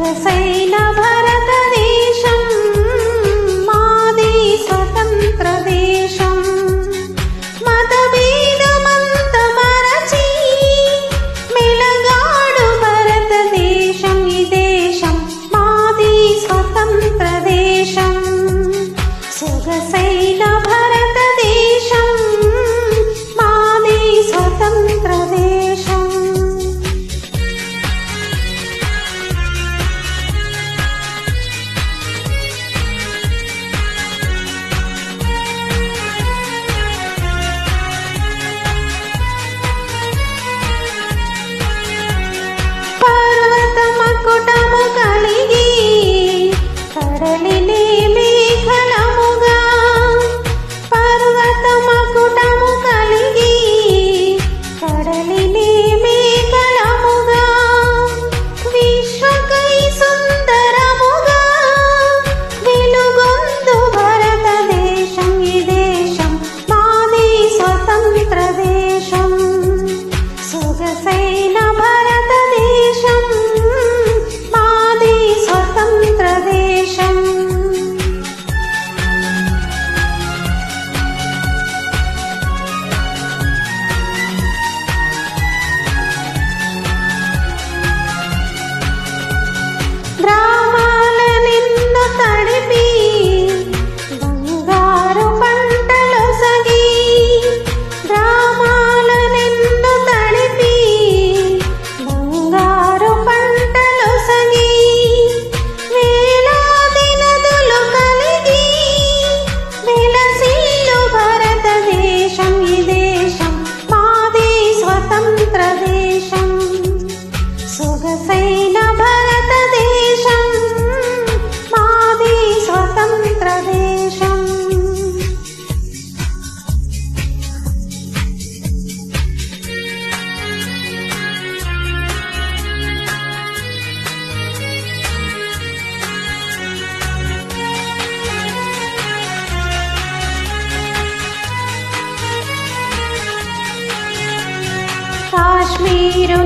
సొగసైన భారతదేశం మాది స్వతంత్ర దేశం. మతభేదమంత మరచి మెలగాడు భారతదేశం. ఈ దేశం మాది స్వతంత్ర దేశం. సొగసైన భారతదేశం మాది స్వతంత్ర దేశం. పర్వతమకుటము కలిగి కడలినే మేఘలముగా. పర్వతమకుటము కలిగి కడలినే మేఘలముగా. విశ్వకై సుందరముగా వెలుగొందు భారతదేశం. ఈ దేశం మాది స్వతంత్ర దేశం. సొగసైన భారతదేశం మాది స్వతంత్ర దేశం. గ్రామాలనెన్నో తడిపి బంగారు పంటలొసగి. గ్రామాలనెన్నో తడిపి బంగారు పంటలొసగి. వేలాది నదులు కలిగి వెలసిల్లు భారతదేశం. ఈ దేశం మాది స్వతంత్ర దేశం. సొగసైన భారతదేశం మాది స్వతంత్ర దేశం. కాశ్మీరు